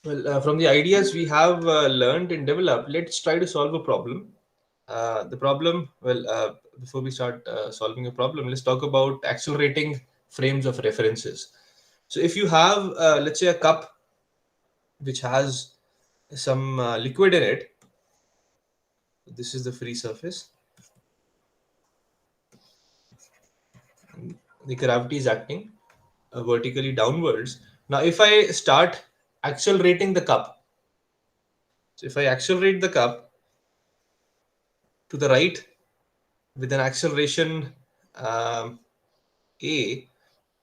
Well, from the ideas we have learned and developed, let's try to solve a problem. The problem, before we start solving a problem, let's talk about accelerating frames of references. So, if you have, let's say, a cup which has some liquid in it, this is the free surface, the gravity is acting vertically downwards. Now, if I start accelerating the cup, so if I accelerate the cup to the right with an acceleration um, a,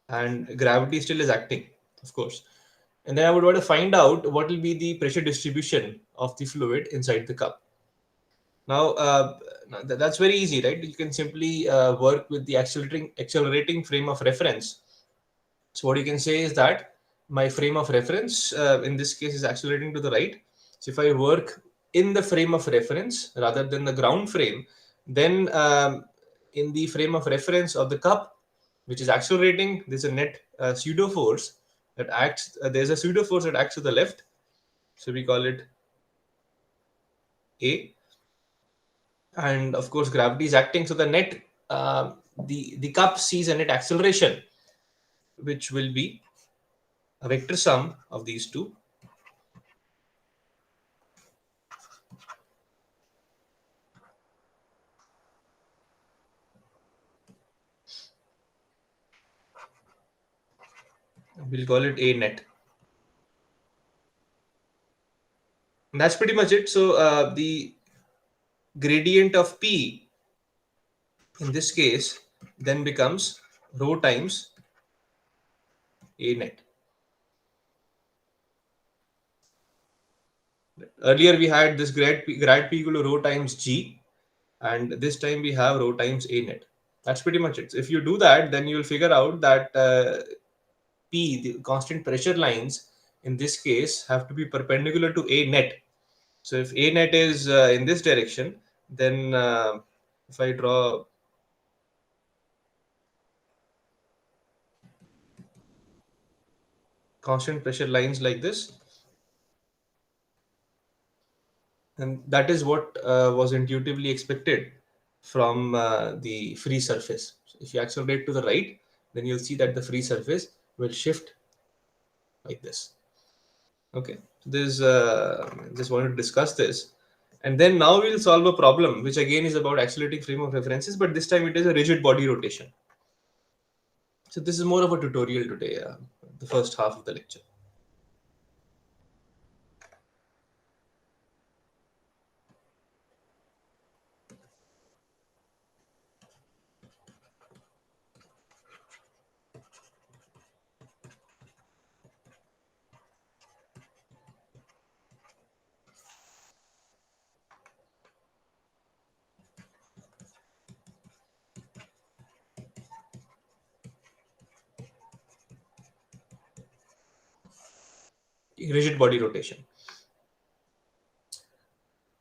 and gravity still is acting, of course, and then I would want to find out what will be the pressure distribution of the fluid inside the cup. Now, that's very easy, right? You can simply work with the accelerating frame of reference. So what you can say is that my frame of reference in this case is accelerating to the right. So if I work in the frame of reference rather than the ground frame, then in the frame of reference of the cup, which is accelerating, there's a net pseudo force that acts. There's a pseudo force that acts to the left. So we call it A, and of course gravity is acting. So the net, the cup sees a net acceleration, which will be a vector sum of these two. We'll call it A net. And that's pretty much it. So the gradient of P in this case then becomes rho times A net. Earlier we had this grad P equal to rho times G, and this time we have rho times A net. That's pretty much it. So if you do that, then you'll figure out that P, the constant pressure lines in this case, have to be perpendicular to A net. So if A net is in this direction, then if I draw constant pressure lines like this, and that is what was intuitively expected from the free surface. So if you accelerate to the right, then you'll see that the free surface will shift like this. Okay, so this just wanted to discuss this, and then now we'll solve a problem which again is about accelerating frame of references, but this time it is a rigid body rotation. So this is more of a tutorial today, the first half of the lecture. Rigid body rotation.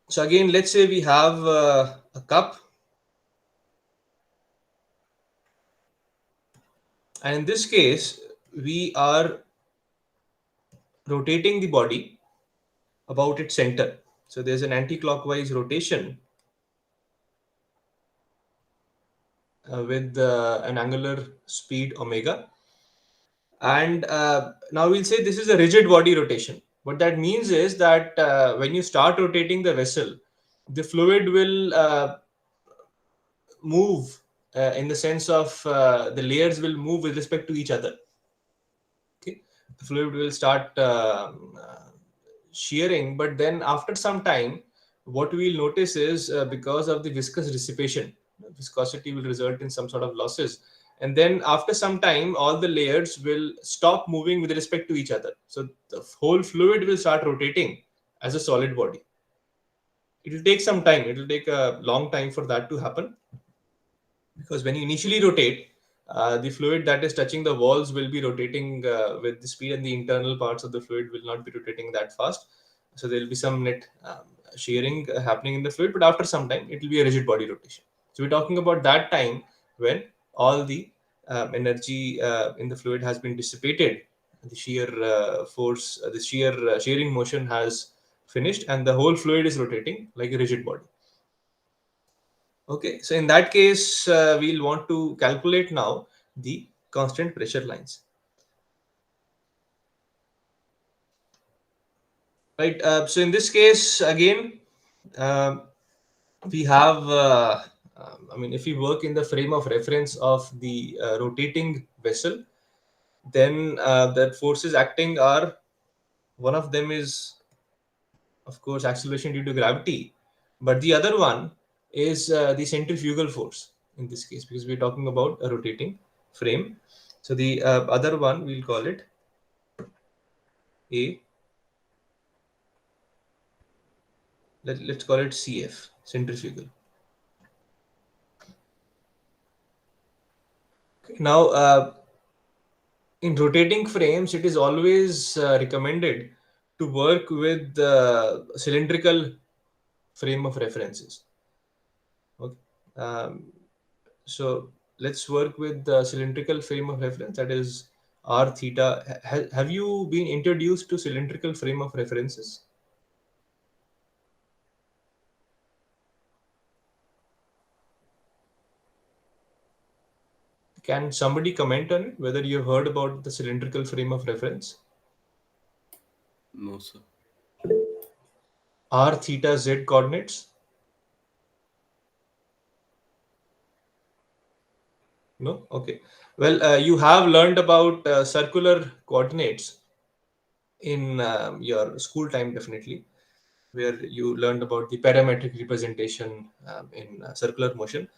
So again, let's say we have a cup, and in this case, we are rotating the body about its center. So there's an anti-clockwise rotation with an angular speed omega. And now we'll say this is a rigid body rotation. What that means is that when you start rotating the vessel, the fluid will move in the sense of the layers will move with respect to each other. Okay, the fluid will start shearing, but then after some time, what we'll notice is because of the viscous dissipation, viscosity will result in some sort of losses, and then after some time, all the layers will stop moving with respect to each other. So the whole fluid will start rotating as a solid body. It will take some time. It will take a long time for that to happen, because when you initially rotate, the fluid that is touching the walls will be rotating with the speed, and the internal parts of the fluid will not be rotating that fast. So there will be some net shearing happening in the fluid, but after some time, it will be a rigid body rotation. So we're talking about that time when all the energy in the fluid has been dissipated. the shear force, the shear shearing motion has finished, and the whole fluid is rotating like a rigid body. Okay, so in that case, we'll want to calculate now the constant pressure lines. Right. So in this case, again, um we have. I mean, if we work in the frame of reference of the rotating vessel, then the forces acting are, one of them is, of course, acceleration due to gravity, but the other one is the centrifugal force in this case, because we're talking about a rotating frame. So the other one, we'll call it a, let's call it CF, centrifugal. Now, in rotating frames, it is always recommended to work with the cylindrical frame of references. Okay. So let's work with the cylindrical frame of reference, that is r theta. Have you been introduced to cylindrical frame of references? Can somebody comment on it, whether you've heard about the cylindrical frame of reference? No, sir. R theta z coordinates? No? Okay. Well, you have learned about circular coordinates in your school time, definitely, where you learned about the parametric representation in circular motion.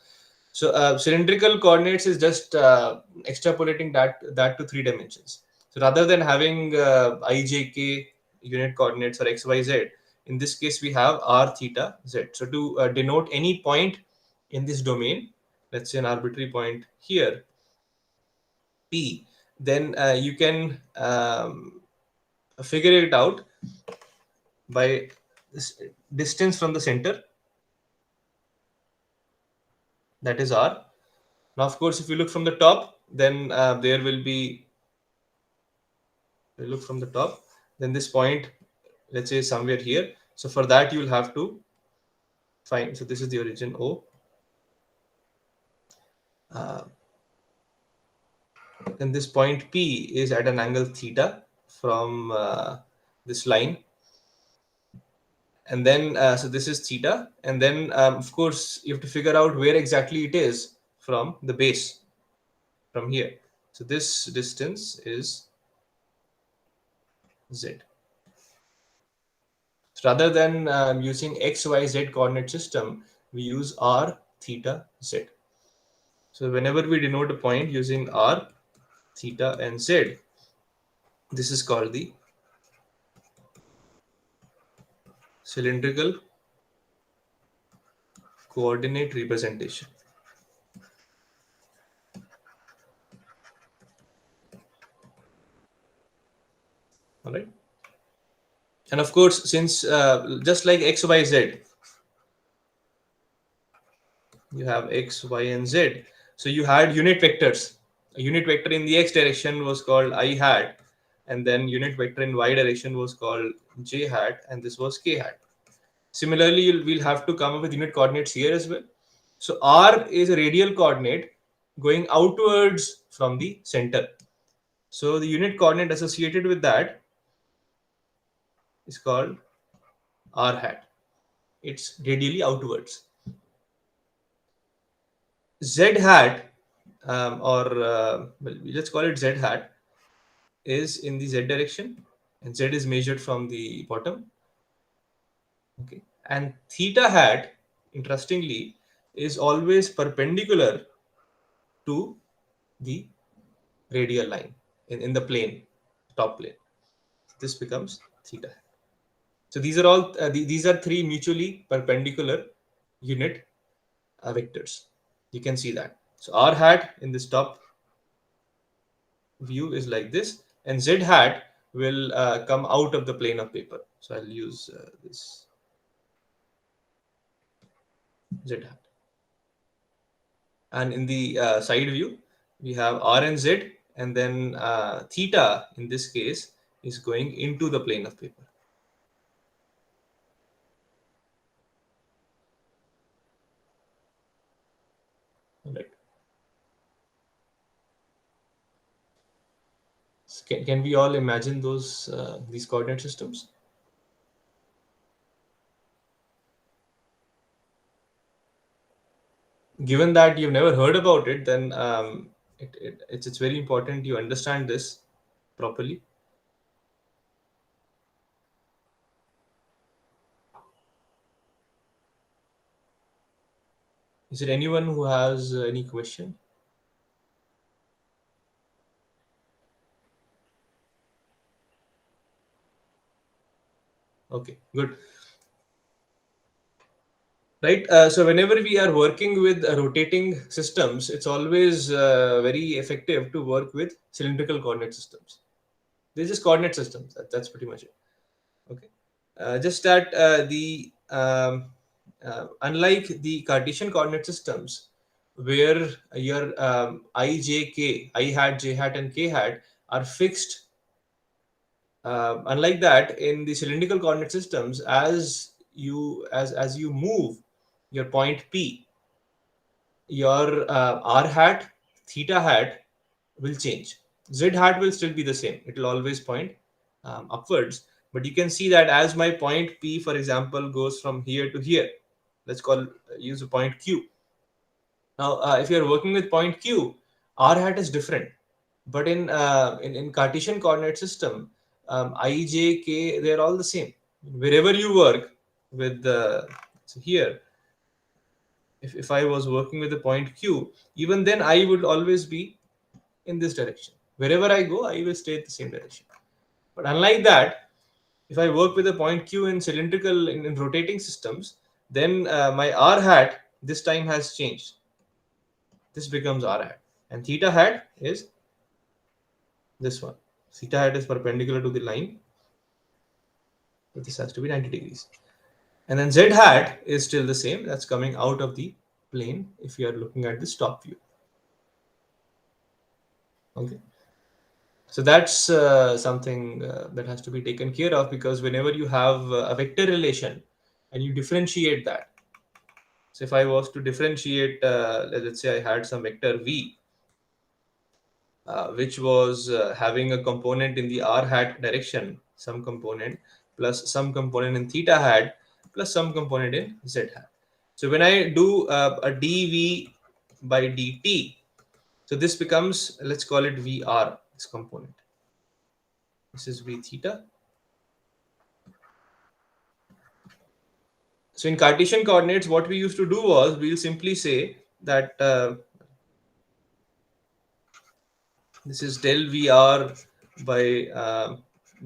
So cylindrical coordinates is just extrapolating that to three dimensions. So rather than having I, J, K unit coordinates or X, Y, Z, in this case we have R, theta, Z. So to denote any point in this domain, let's say an arbitrary point here, P, then you can figure it out by this distance from the center, that is R. Now, of course, if you look from the top, then there will be, look from the top, then this point, let's say somewhere here. So for that, you will have to find. So this is the origin O. Uh, and this point P is at an angle theta from this line. And then, so this is theta. And then, of course, you have to figure out where exactly it is from the base, from here. So this distance is Z. So rather than using X, Y, Z coordinate system, we use R, theta, Z. So whenever we denote a point using R, theta, and Z, this is called the cylindrical coordinate representation. All right. And of course, since just like X, Y, Z, you have X, Y, and Z. So you had unit vectors. A unit vector in the X direction was called I hat, and then unit vector in Y direction was called J hat, and this was K hat. Similarly, we'll have to come up with unit coordinates here as well. So R is a radial coordinate going outwards from the center. So the unit coordinate associated with that is called R hat. It's radially outwards. Z hat, or well, let's call it Z hat, is in the Z direction, and Z is measured from the bottom. Okay, and theta hat, interestingly, is always perpendicular to the radial line in the plane, top plane. This becomes theta. So these are all these are three mutually perpendicular unit vectors. You can see that. So r hat in this top view is like this, and z hat will come out of the plane of paper. So I'll use this z hat. And in the side view, we have r and z and then theta in this case is going into the plane of paper. Right. So can we all imagine these coordinate systems? Given that you've never heard about it, then it's very important you understand this properly. Is there anyone who has any question? Okay, good. Right. So whenever we are working with rotating systems, it's always very effective to work with cylindrical coordinate systems. They're just coordinate systems. That's pretty much it. Okay. Just that unlike the Cartesian coordinate systems, where your I, j, k, I hat, j hat, and k hat are fixed. Unlike that, in the cylindrical coordinate systems, as you move your point P, your r hat, theta hat will change. Z hat will still be the same. It will always point upwards. But you can see that as my point P, for example, goes from here to here, let's use a point Q. Now, if you're working with point Q, r hat is different. But in Cartesian coordinate system, I, j, k, they're all the same. Wherever you work with so here, if I was working with the point Q, even then I would always be in this direction. Wherever I go, I will stay in the same direction. But unlike that, if I work with a point Q in cylindrical in rotating systems, then my r hat this time has changed. This becomes r hat, and theta hat is this one. Theta hat is perpendicular to the line, but this has to be 90 degrees. And then z hat is still the same. That's coming out of the plane if you are looking at this top view. Okay. So that's something that has to be taken care of, because whenever you have a vector relation and you differentiate that. So if I was to differentiate, let's say I had some vector v, which was having a component in the r hat direction, some component, plus some component in theta hat, plus some component in z hat. So when I do a dv by dt, so this becomes, let's call it vr, this component. This is v theta. So in Cartesian coordinates, what we used to do was we'll simply say that this is del vr by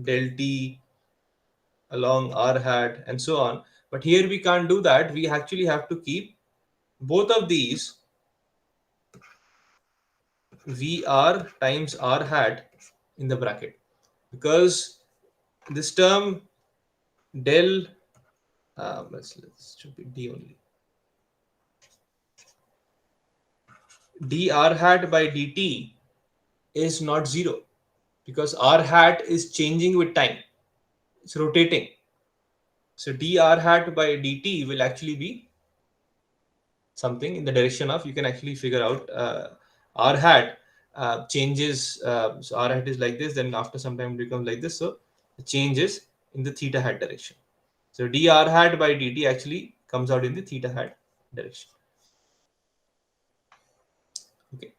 del t along r hat and so on. But here we can't do that. We actually have to keep both of these vr times r hat in the bracket, because this term del let's should be d only, dr hat by dt is not zero, because r hat is changing with time. It's rotating. So dr hat by dt will actually be something in the direction of, you can actually figure out r hat changes. So r hat is like this, then after some time it becomes like this. So the change is in the theta hat direction. So dr hat by dt actually comes out in the theta hat direction. Okay.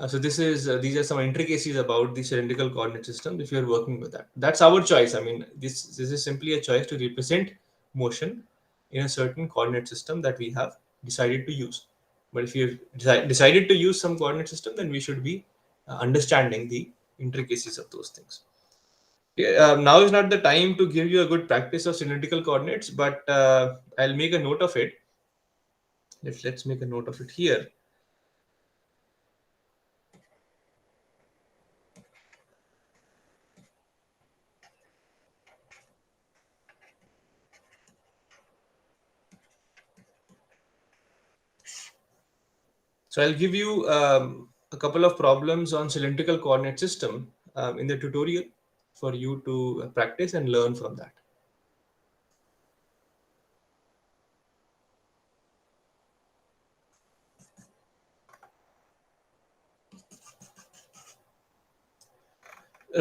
So these are some intricacies about the cylindrical coordinate system. If you're working with that, that's our choice. I mean, this is simply a choice to represent motion in a certain coordinate system that we have decided to use. But if you've decided to use some coordinate system, then we should be understanding the intricacies of those things. Yeah, now is not the time to give you a good practice of cylindrical coordinates, but I'll make a note of it. Let's make a note of it here. So I'll give you a couple of problems on cylindrical coordinate system in the tutorial for you to practice and learn from that.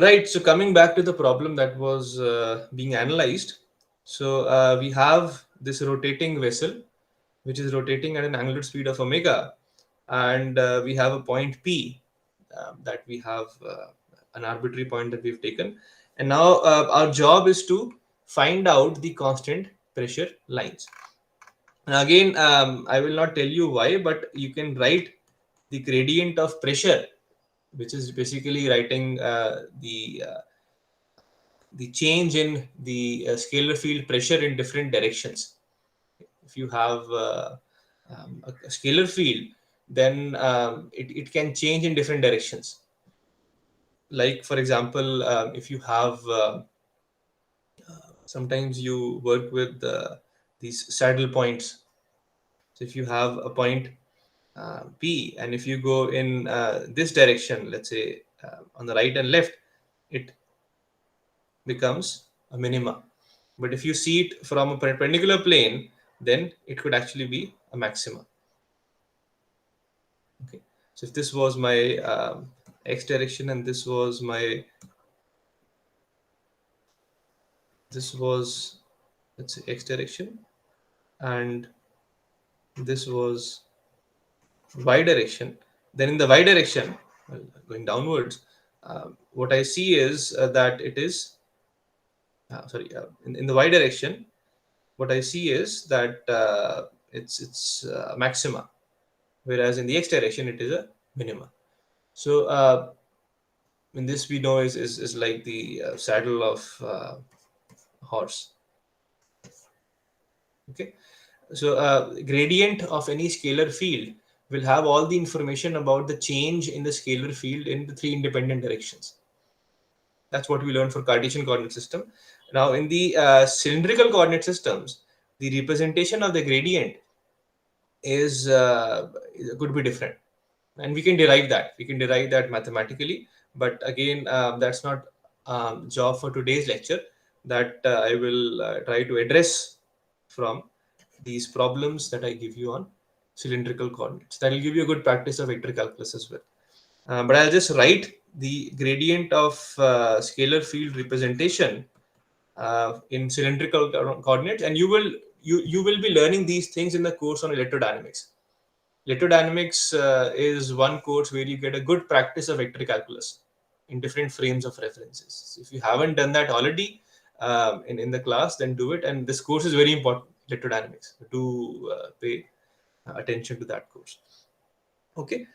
Right. So coming back to the problem that was being analyzed. So we have this rotating vessel, which is rotating at an angular speed of omega, and we have a point P that we have an arbitrary point that we've taken. And now our job is to find out the constant pressure lines. And again, I will not tell you why, but you can write the gradient of pressure, which is basically writing the change in the scalar field pressure in different directions. If you have a scalar field, then it can change in different directions. Like, for example, if you have sometimes you work with these saddle points. So if you have a point P, and if you go in this direction, let's say on the right and left, it becomes a minima. But if you see it from a perpendicular plane, then it could actually be a maxima. Okay. So if this was my x direction and this was let's say x direction, and this was y direction, then in the y direction, well, going downwards, what I see is that it is in the y direction, what I see is that it's maxima, whereas in the x direction it is a minima. So in this we know is like the saddle of horse. Okay, so gradient of any scalar field will have all the information about the change in the scalar field in the three independent directions. That's what we learned for Cartesian coordinate system. Now in the cylindrical coordinate systems, the representation of the gradient is could be different, and we can derive that mathematically. But again, that's not job for today's lecture. That I will try to address from these problems that I give you on cylindrical coordinates. That will give you a good practice of vector calculus as well. But I'll just write the gradient of scalar field representation in cylindrical coordinates, and you will be learning these things in the course on electrodynamics. Electrodynamics is one course where you get a good practice of vector calculus in different frames of references. So if you haven't done that already in the class, then do it. And this course is very important, electrodynamics. Do pay attention to that course. Okay.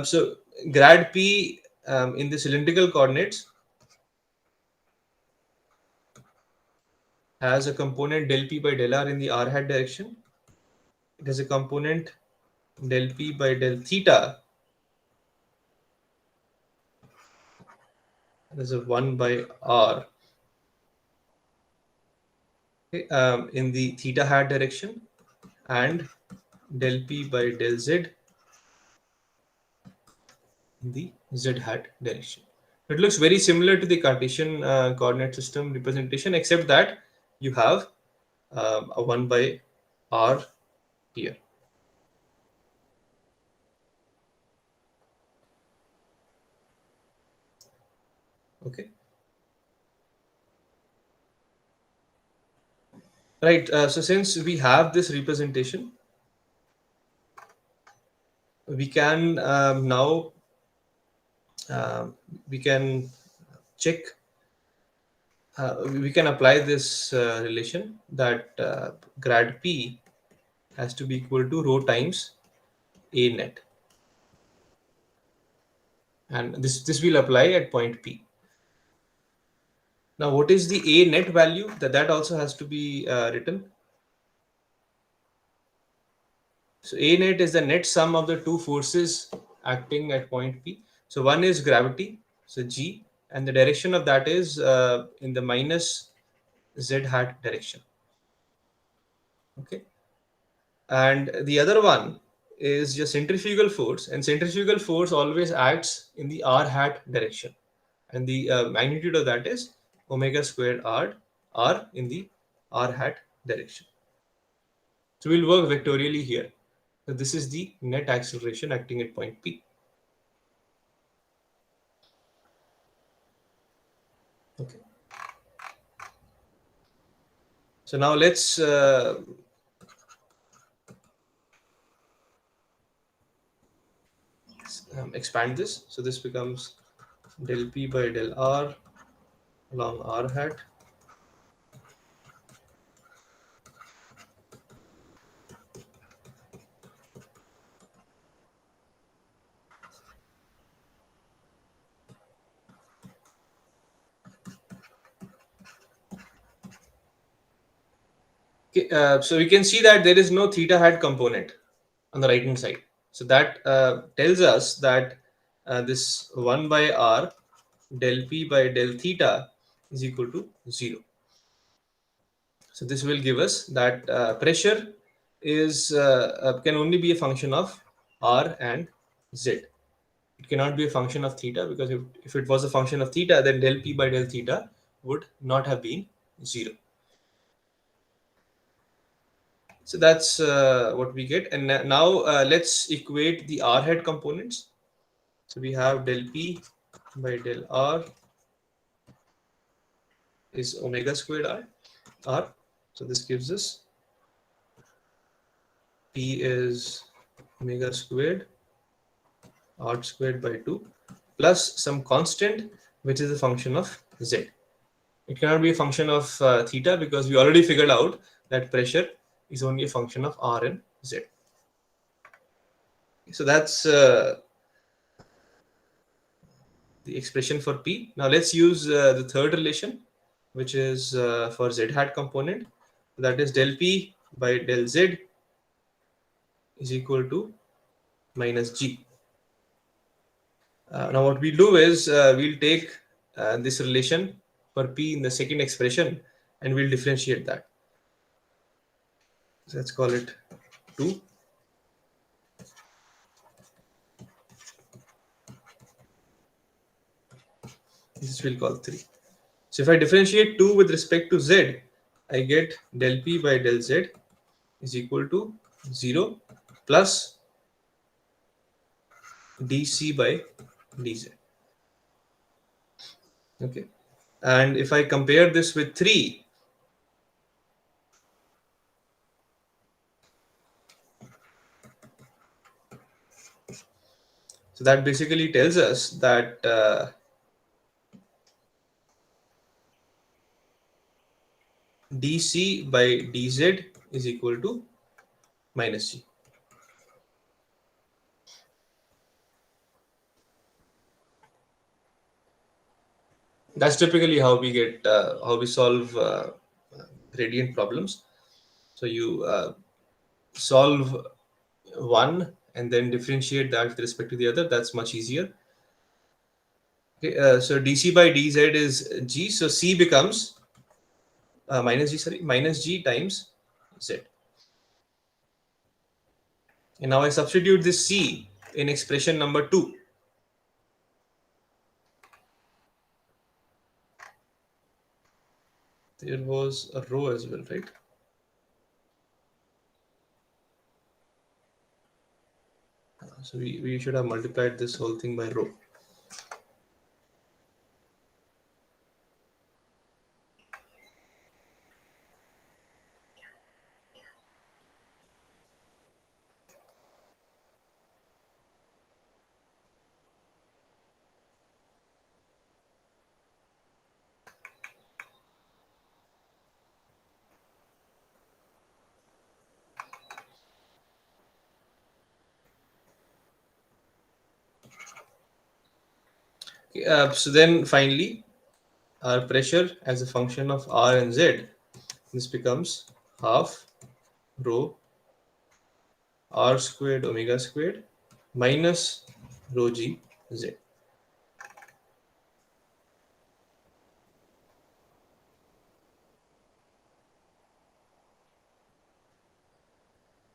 So grad P in the cylindrical coordinates has a component del P by del R in the R hat direction. It has a component del P by del theta. There's a 1 by R in the theta hat direction, and del P by del Z in the Z hat direction. It looks very similar to the Cartesian coordinate system representation, except that you have a 1 by R here. Okay. Right. So since we have this representation, we can now we can check. We can apply this relation that grad P has to be equal to rho times A net, and this will apply at point P. Now, what is the A net value? That also has to be written. So A net is the net sum of the two forces acting at point P. So one is gravity, so G, and the direction of that is in the minus Z hat direction. Okay, and the other one is just centrifugal force, and centrifugal force always acts in the r hat direction, and the magnitude of that is omega squared r in the r hat direction. So we'll work vectorially here. So this is the net acceleration acting at point P. Okay. So now let's expand this. So this becomes del P by del R along r hat. Okay, so we can see that there is no theta hat component on the right hand side. So that tells us that this 1 by r del p by del theta is equal to 0. So this will give us that pressure is can only be a function of r and z. It cannot be a function of theta, because if it was a function of theta, then del p by del theta would not have been 0. So that's what we get. And now let's equate the r hat components. So we have del p by del r is omega squared r. So this gives us p is omega squared r squared by 2 plus some constant which is a function of z. It cannot be a function of theta, because we already figured out that pressure is only a function of r and z. So that's the expression for P. Now let's use the third relation, which is for z hat component. That is del P by del z is equal to minus g. Now what we'll do is we'll take this relation for P in the second expression and we'll differentiate that. So let's call it 2. This we'll call 3. So if I differentiate 2 with respect to z, I get del P by del z is equal to 0 plus dc by dz. Okay. And if I compare this with 3, so that basically tells us that dc by dz is equal to minus g. That's typically how we get how we solve gradient problems. So you solve one and then differentiate that with respect to the other. That's much easier. Okay, so dc by dz is g, so c becomes minus g times z. And now I substitute this c in expression number 2. There was a row as well, right? So we should have multiplied this whole thing by row. Okay, so then finally, our pressure as a function of r and z, this becomes half rho r squared omega squared minus rho g z.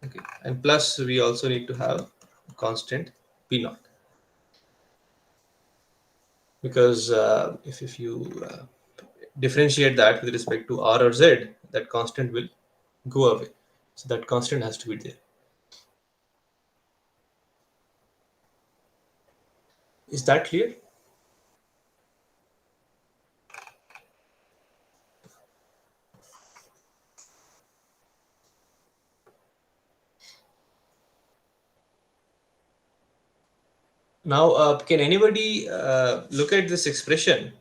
Okay, Okay, and plus we also need to have constant P naught, because if you differentiate that with respect to R or Z, that constant will go away. So that constant has to be there. Is that clear? Now, can anybody look at this expression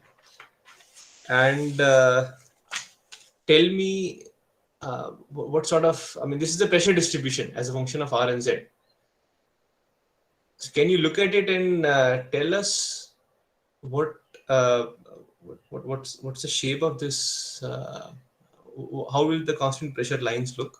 and tell me what sort of, I mean, this is the pressure distribution as a function of R and Z. So can you look at it and tell us what, uh, what's the shape of this? How will the constant pressure lines look?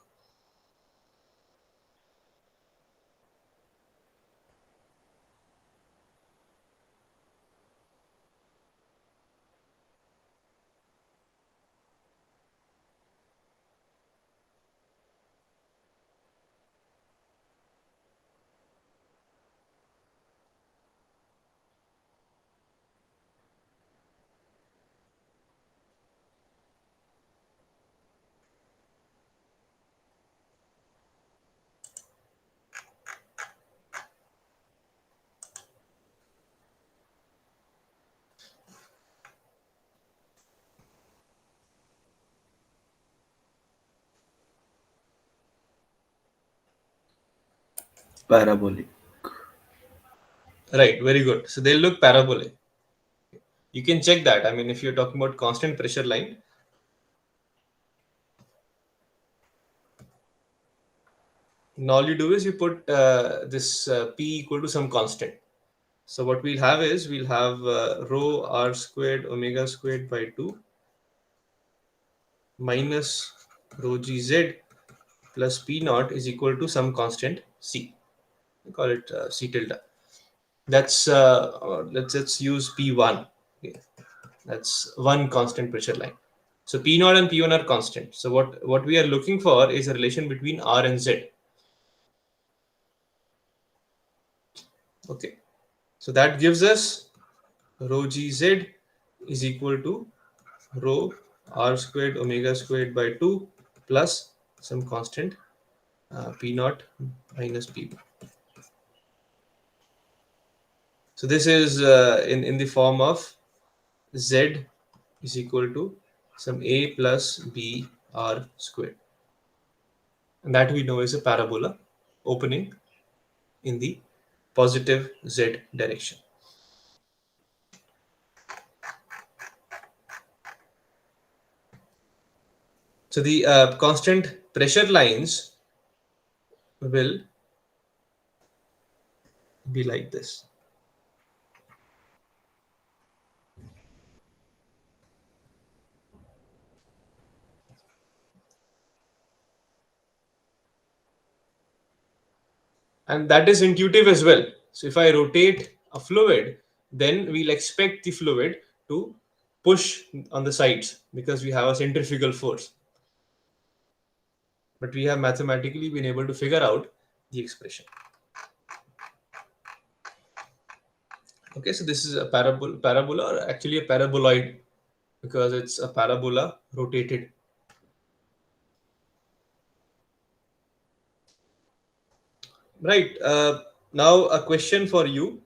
Parabolic. Right, very good. So they'll look parabolic. You can check that. I mean, if you're talking about constant pressure line, and all you do is you put this P equal to some constant. So what we'll have is we'll have rho R squared omega squared by 2 minus rho GZ plus P naught is equal to some constant C. We call it C tilde. That's let's use P1. Okay. That's one constant pressure line. So P naught and P1 are constant. So what we are looking for is a relation between R and Z. Okay. So that gives us rho GZ is equal to rho R squared omega squared by 2 plus some constant P naught minus P. So this is in the form of Z is equal to some A plus B R squared. And that we know is a parabola opening in the positive Z direction. So the constant pressure lines will be like this. And that is intuitive as well. So if I rotate a fluid, then we'll expect the fluid to push on the sides because we have a centrifugal force. But we have mathematically been able to figure out the expression. Okay, so this is a parabola, or actually a paraboloid, because it's a parabola rotated. Right. Now a question for you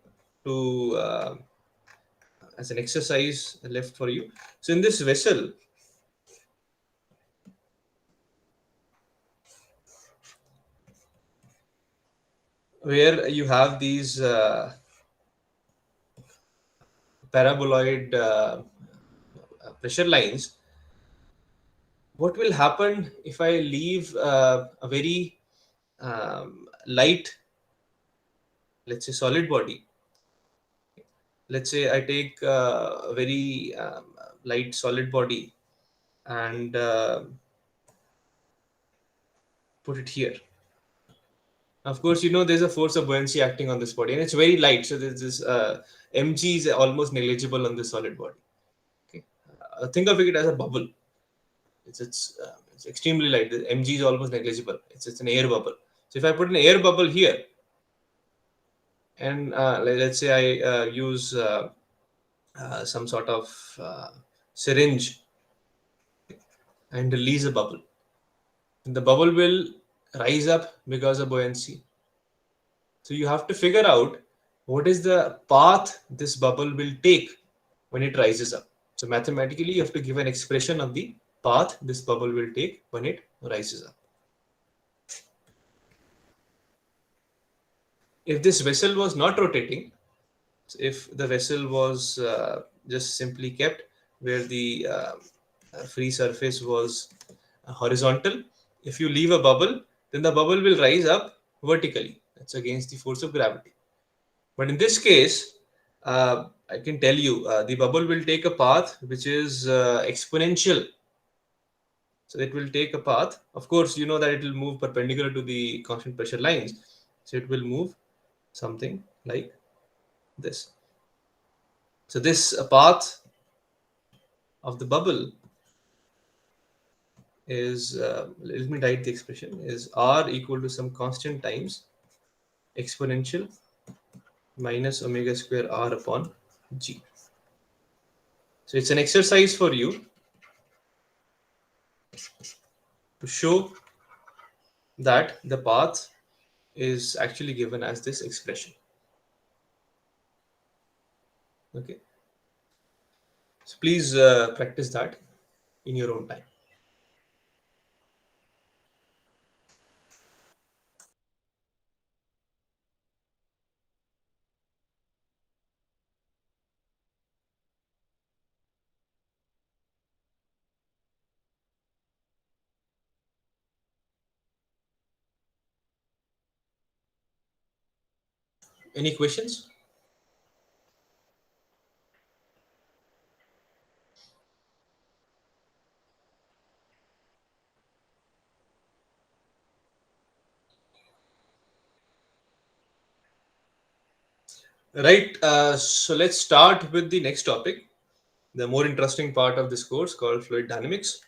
to as an exercise left for you. So in this vessel, where you have these paraboloid pressure lines, what will happen if I leave a very light, let's say solid body? Let's say I take a very light solid body and put it here. Of course, you know there's a force of buoyancy acting on this body, and it's very light. So there's this mg is almost negligible on this solid body. Okay, think of it as a bubble. It's extremely light. The mg is almost negligible. It's an air bubble. So if I put an air bubble here, and let's say I use some sort of syringe and release a bubble, the bubble will rise up because of buoyancy. So you have to figure out what is the path this bubble will take when it rises up. So mathematically, you have to give an expression of the path this bubble will take when it rises up. If this vessel was not rotating, if the vessel was just simply kept where the free surface was horizontal, if you leave a bubble, then the bubble will rise up vertically. That's against the force of gravity. But in this case, I can tell you the bubble will take a path which is exponential. So it will take a path. Of course, you know that it will move perpendicular to the constant pressure lines. So it will move something like this. So this path of the bubble is, let me write the expression, is r equal to some constant times exponential minus omega square r upon g. So it's an exercise for you to show that the path is actually given as this expression. Okay, so please practice that in your own time. Any questions? Right, so let's start with the next topic, the more interesting part of this course called fluid dynamics.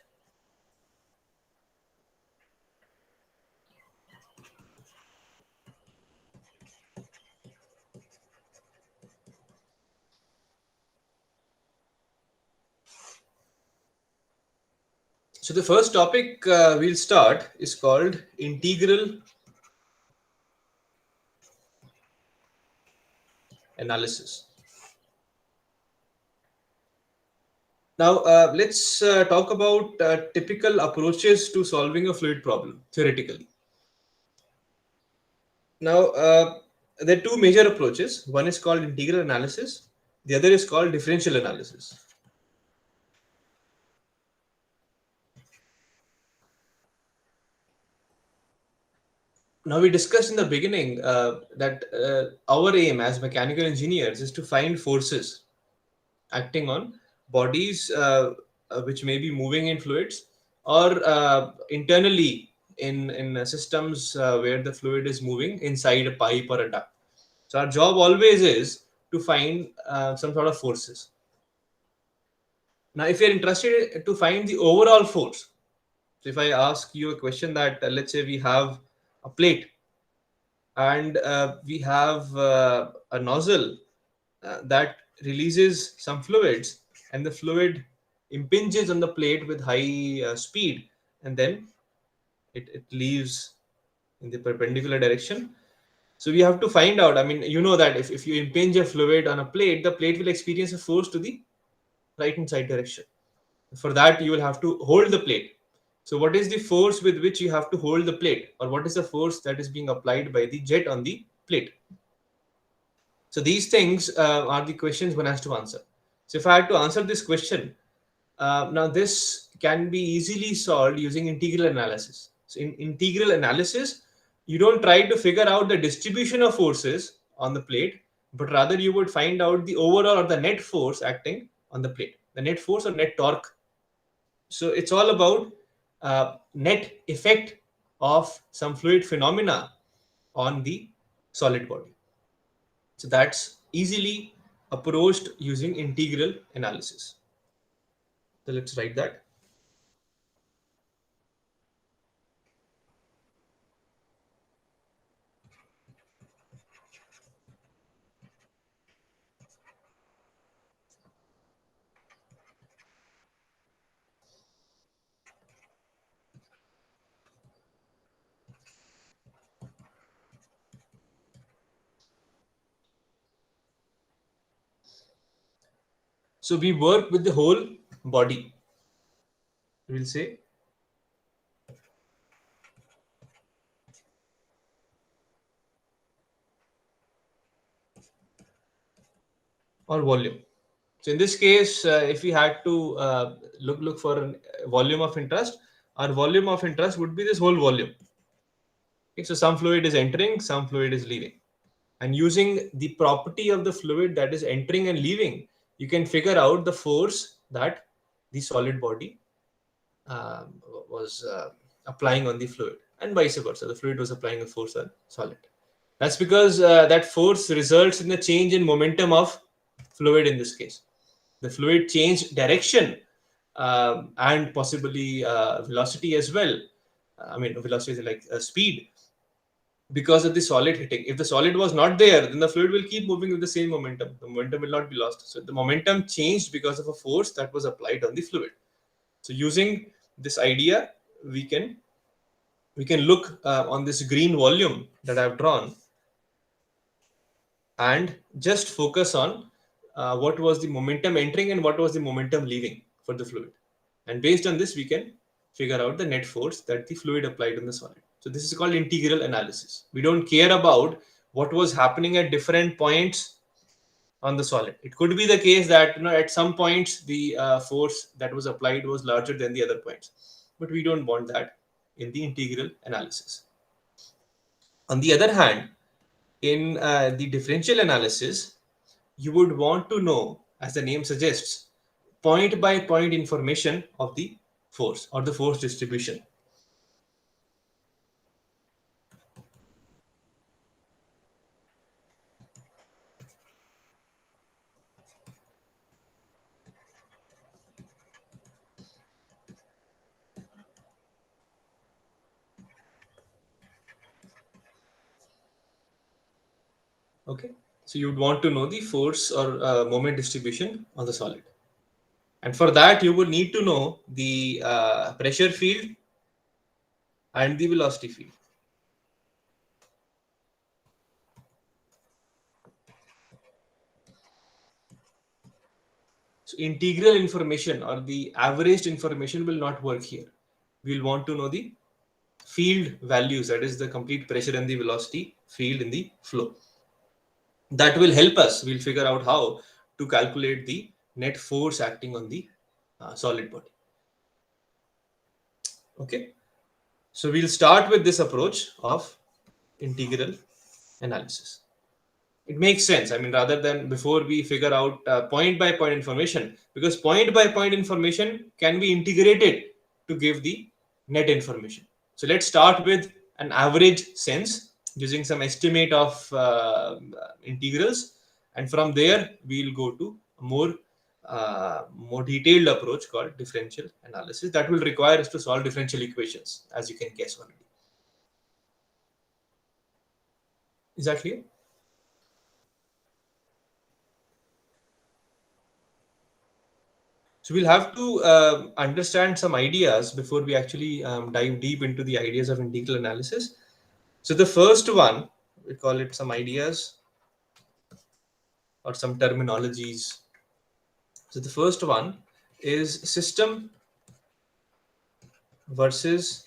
So the first topic we'll start is called integral analysis. Now, let's talk about typical approaches to solving a fluid problem theoretically. Now, there are two major approaches. One is called integral analysis, the other is called differential analysis. Now, we discussed in the beginning that our aim as mechanical engineers is to find forces acting on bodies which may be moving in fluids or internally in systems where the fluid is moving inside a pipe or a duct. So our job always is to find some sort of forces. Now, if you're interested to find the overall force, so if I ask you a question that let's say we have a plate and we have a nozzle that releases some fluids, and the fluid impinges on the plate with high speed, and then it leaves in the perpendicular direction. So we have to find out, I mean, you know that if you impinge a fluid on a plate, the plate will experience a force to the right hand side direction. For that, you will have to hold the plate. So what is the force with which you have to hold the plate, or what is the force that is being applied by the jet on the plate? So these things are the questions one has to answer. So if I had to answer this question, now this can be easily solved using integral analysis. So in integral analysis, you don't try to figure out the distribution of forces on the plate, but rather you would find out the overall or the net force acting on the plate, the net force or net torque. So it's all about net effect of some fluid phenomena on the solid body. So that's easily approached using integral analysis. So let's write that. So we work with the whole body. We'll say or volume. So in this case, if we had to look for a volume of interest, our volume of interest would be this whole volume. Okay, so some fluid is entering, some fluid is leaving, and using the property of the fluid that is entering and leaving, you can figure out the force that the solid body was applying on the fluid, and vice versa. The fluid was applying a force on solid. That's because that force results in the change in momentum of fluid in this case. The fluid changed direction and possibly velocity as well. I mean, velocity is like speed because of the solid hitting. If the solid was not there, then the fluid will keep moving with the same momentum. The momentum will not be lost. So the momentum changed because of a force that was applied on the fluid. So using this idea, we can look on this green volume that I've drawn and just focus on what was the momentum entering and what was the momentum leaving for the fluid. And based on this, we can figure out the net force that the fluid applied on the solid. So this is called integral analysis. We don't care about what was happening at different points on the solid. It could be the case that at some points the force that was applied was larger than the other points, but we don't want that in the integral analysis. On the other hand, in the differential analysis, you would want to know, as the name suggests, point by point information of the force or the force distribution. Okay, so you'd want to know the force or moment distribution on the solid, and for that you would need to know the pressure field and the velocity field. So integral information or the averaged information will not work here. We'll want to know the field values, that is the complete pressure and the velocity field in the flow. That will help us. We'll figure out how to calculate the net force acting on the solid body. Okay, so we'll start with this approach of integral analysis. It makes sense. I mean, rather than before we figure out point by point information, because point by point information can be integrated to give the net information. So let's start with an average sense using some estimate of integrals, and from there we'll go to a more detailed approach called differential analysis that will require us to solve differential equations, as you can guess already. Is that clear? So we'll have to understand some ideas before we actually dive deep into the ideas of integral analysis. So the first one, we call it some ideas or some terminologies. So the first one is system versus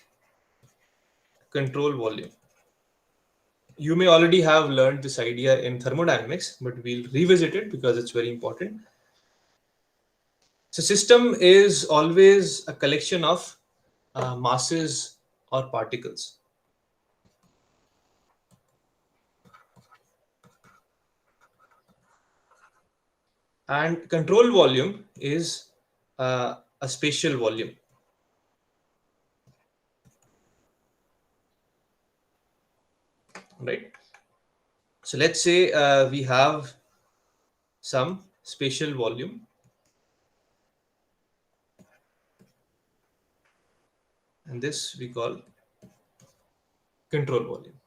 control volume. You may already have learned this idea in thermodynamics, but we'll revisit it because it's very important. So system is always a collection of masses or particles. And control volume is a spatial volume, right? So let's say we have some spatial volume, and this we call control volume.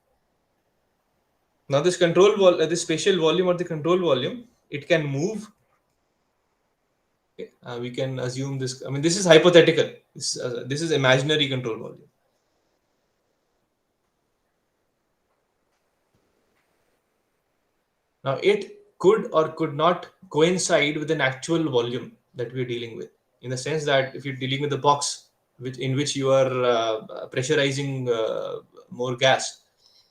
Now this this spatial volume or the control volume, it can move. Okay? We can assume this. I mean, this is hypothetical. This is imaginary control volume. Now could or could not coincide with an actual volume that we're dealing with. In the sense that if you're dealing with a box in which you are pressurizing more gas,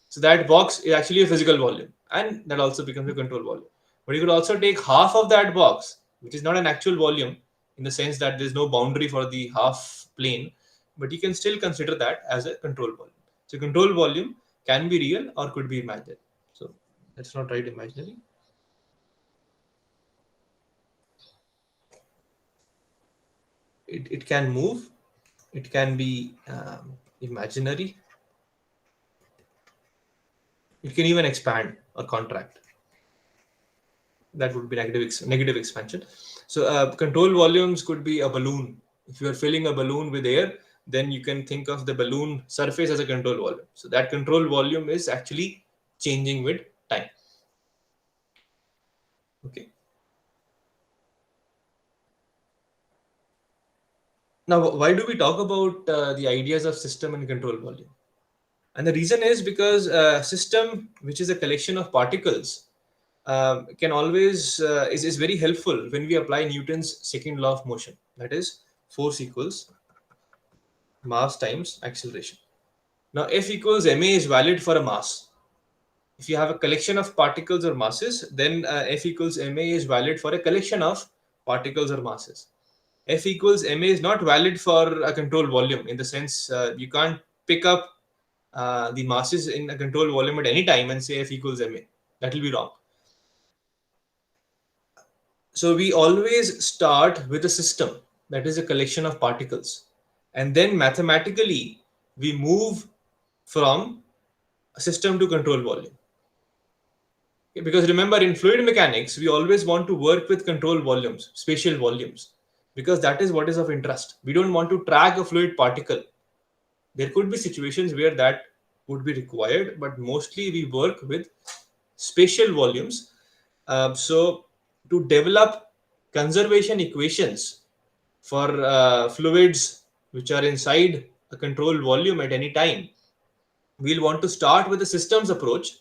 so that box is actually a physical volume, and that also becomes a control volume. But you could also take half of that box, which is not an actual volume in the sense that there's no boundary for the half plane, but you can still consider that as a control volume. So control volume can be real or could be imaginary. So let's not write imaginary. It can move, it can be imaginary, it can even expand or contract. That would be negative expansion. So control volumes could be a balloon. If you are filling a balloon with air, then you can think of the balloon surface as a control volume. So that control volume is actually changing with time. Okay. Now, why do we talk about the ideas of system and control volume? And the reason is because a system, which is a collection of particles, can always is very helpful when we apply Newton's second law of motion. That is, force equals mass times acceleration. Now, F equals ma is valid for a mass. If you have a collection of particles or masses, then F equals ma is valid for a collection of particles or masses. F equals ma is not valid for a control volume, in the sense you can't pick up the masses in a control volume at any time and say F equals ma. That will be wrong. So we always start with a system that is a collection of particles, and then mathematically we move from a system to control volume. Okay, because remember, in fluid mechanics, we always want to work with control volumes, spatial volumes, because that is what is of interest. We don't want to track a fluid particle. There could be situations where that would be required, but mostly we work with spatial volumes. So to develop conservation equations for fluids which are inside a control volume at any time, we'll want to start with a systems approach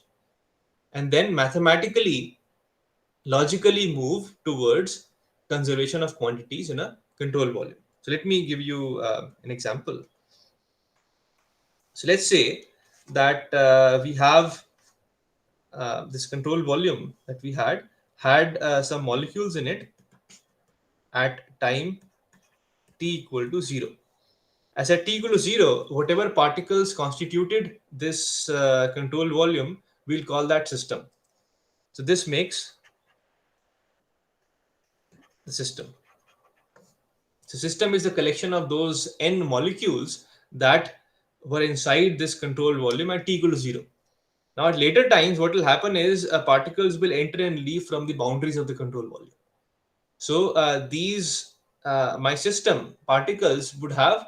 and then mathematically, logically move towards conservation of quantities in a control volume. So let me give you an example. So let's say that we have this control volume that we had some molecules in it at time t equal to 0. As at t equal to 0, whatever particles constituted this control volume, we'll call that system. So this makes the system. So system is the collection of those n molecules that were inside this control volume at t equal to 0. Now at later times, what will happen is particles will enter and leave from the boundaries of the control volume. So these my system particles would have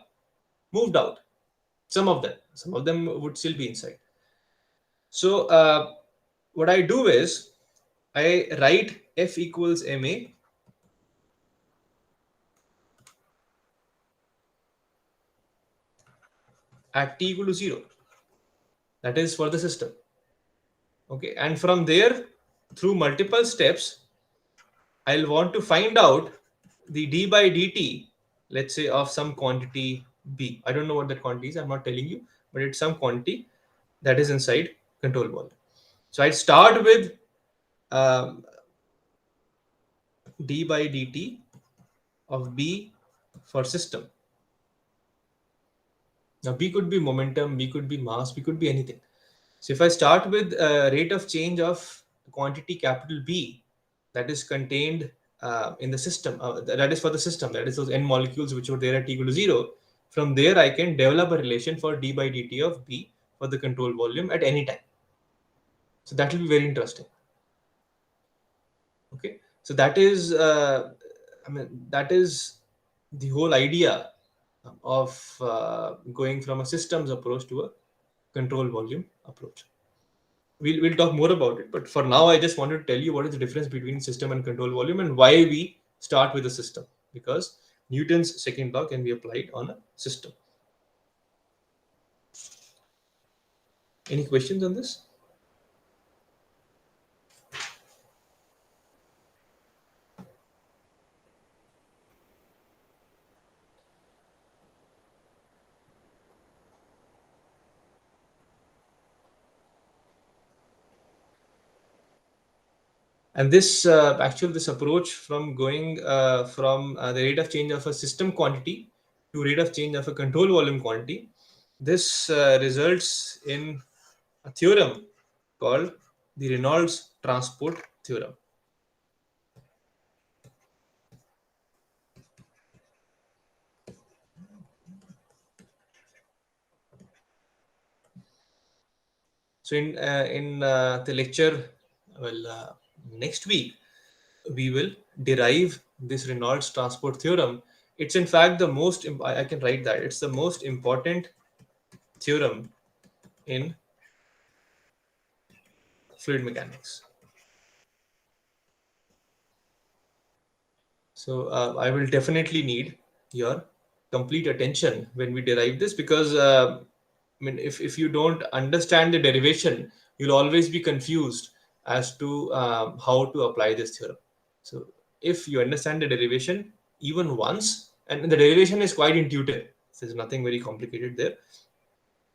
moved out. Some of them would still be inside. So what I do is I write F equals ma at t equal to 0. That is for the system. Okay, and from there, through multiple steps, I'll want to find out the d by dt, let's say of some quantity b. I don't know what that quantity is. I'm not telling you, but it's some quantity that is inside control volume. So I start with um, d by dt of b for system. Now b could be momentum, b could be mass, b could be anything. So if I start with a rate of change of quantity capital B that is contained in the system, that is for the system, that is those n molecules which were there at t equal to 0, from there I can develop a relation for d by dt of B for the control volume at any time. So that will be very interesting. Okay, so that is, that is the whole idea of going from a systems approach to a control volume approach. We'll talk more about it, but for now I just wanted to tell you what is the difference between system and control volume and why we start with a system, because Newton's second law can be applied on a system. Any questions on this? And this this approach from going from the rate of change of a system quantity to rate of change of a control volume quantity, this results in a theorem called the Reynolds transport theorem. So in the lecture, well, next week we will derive this Reynolds transport theorem. It's in fact the most I can write that it's the most important theorem in fluid mechanics. So I will definitely need your complete attention when we derive this, because if you don't understand the derivation, you'll always be confused as to how to apply this theorem. So if you understand the derivation even once, and the derivation is quite intuitive, there's nothing very complicated there,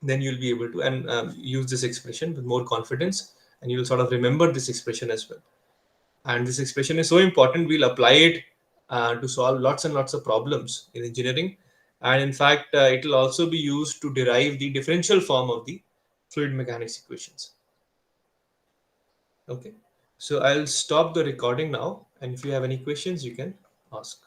then you'll be able to and use this expression with more confidence, and you'll sort of remember this expression as well. And this expression is so important, we'll apply it to solve lots and lots of problems in engineering. And in fact, it will also be used to derive the differential form of the fluid mechanics equations. Okay, so I'll stop the recording now, and if you have any questions you can ask.